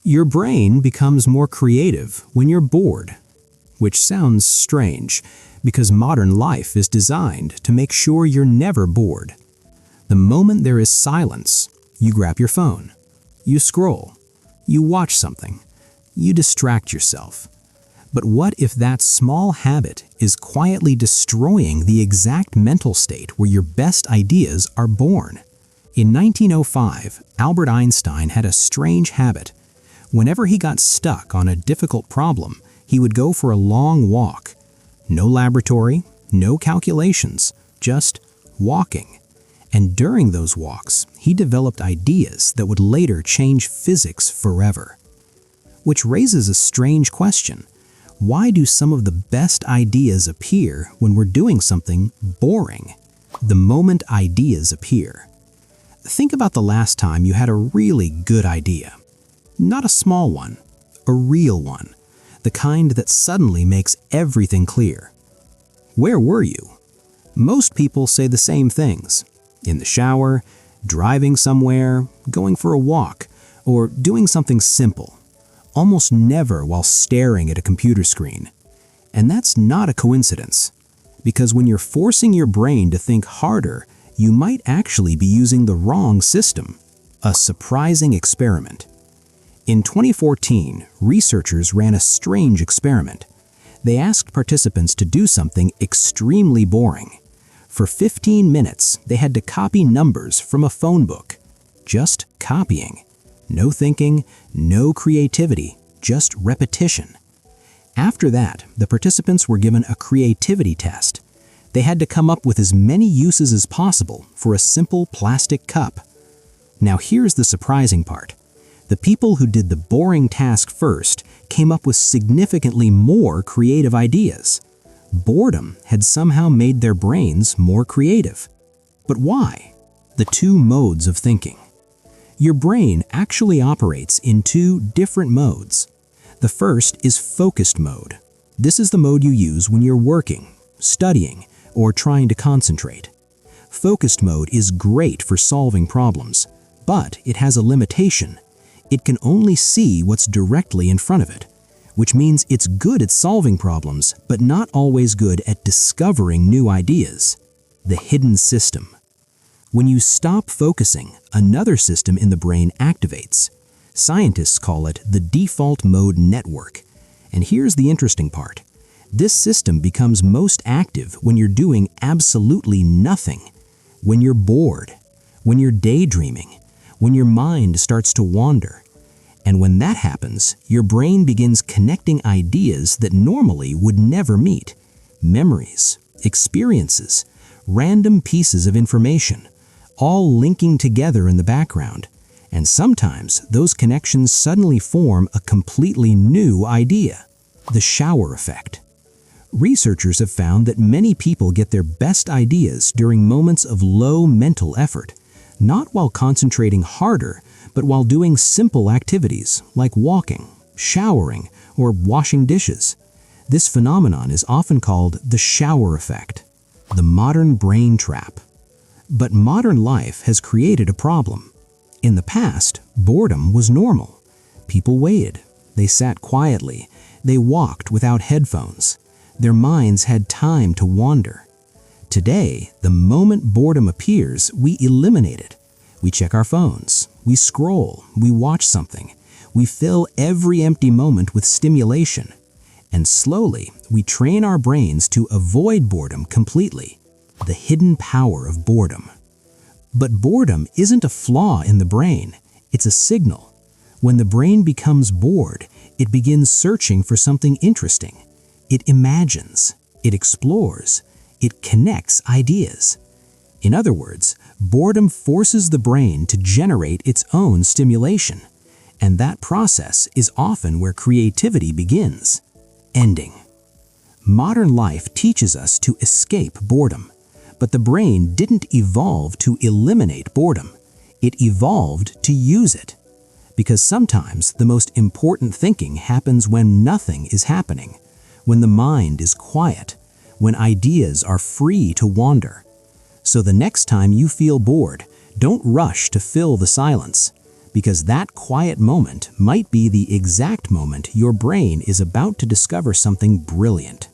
Your brain becomes more creative when you're bored, which sounds strange because modern life is designed to make sure you're never bored. The moment there is silence, you grab your phone, you scroll, you watch something, you distract yourself. But what if that small habit is quietly destroying the exact mental state where your best ideas are born? In 1905, Albert Einstein had a strange habit. Whenever he got stuck on a difficult problem, he would go for a long walk. No laboratory, no calculations, just walking. And during those walks, he developed ideas that would later change physics forever. Which raises a strange question. Why do some of the best ideas appear when we're doing something boring? The moment ideas appear. Think about the last time you had a really good idea. Not a small one, a real one. The kind that suddenly makes everything clear. Where were you? Most people say the same things. In the shower, driving somewhere, going for a walk, or doing something simple. Almost never while staring at a computer screen. And that's not a coincidence. Because when you're forcing your brain to think harder, you might actually be using the wrong system. A surprising experiment. In 2014, researchers ran a strange experiment. They asked participants to do something extremely boring. For 15 minutes, they had to copy numbers from a phone book. Just copying. No thinking, no creativity, just repetition. After that, the participants were given a creativity test. They had to come up with as many uses as possible for a simple plastic cup. Now here's the surprising part. The people who did the boring task first came up with significantly more creative ideas. Boredom had somehow made their brains more creative. But why? The two modes of thinking. Your brain actually operates in two different modes. The first is focused mode. This is the mode you use when you're working, studying, or trying to concentrate. Focused mode is great for solving problems, but it has a limitation. It can only see what's directly in front of it, which means it's good at solving problems, but not always good at discovering new ideas. The hidden system. When you stop focusing, another system in the brain activates. Scientists call it the default mode network. And here's the interesting part. This system becomes most active when you're doing absolutely nothing. When you're bored. When you're daydreaming. When your mind starts to wander. And when that happens, your brain begins connecting ideas that normally would never meet. Memories, experiences, random pieces of information, all linking together in the background. And sometimes those connections suddenly form a completely new idea. The shower effect. Researchers have found that many people get their best ideas during moments of low mental effort, not while concentrating harder, but while doing simple activities like walking, showering, or washing dishes. This phenomenon is often called the shower effect, the modern brain trap. But modern life has created a problem. In the past, boredom was normal. People waited, they sat quietly, they walked without headphones. Their minds had time to wander. Today, the moment boredom appears, we eliminate it. We check our phones, we scroll, we watch something. We fill every empty moment with stimulation. And slowly, we train our brains to avoid boredom completely. The hidden power of boredom. But boredom isn't a flaw in the brain, it's a signal. When the brain becomes bored, it begins searching for something interesting. It imagines, it explores, it connects ideas. In other words, boredom forces the brain to generate its own stimulation. And that process is often where creativity begins. Ending. Modern life teaches us to escape boredom. But the brain didn't evolve to eliminate boredom. It evolved to use it. Because sometimes the most important thinking happens when nothing is happening, when the mind is quiet, when ideas are free to wander. So the next time you feel bored, don't rush to fill the silence, because that quiet moment might be the exact moment your brain is about to discover something brilliant.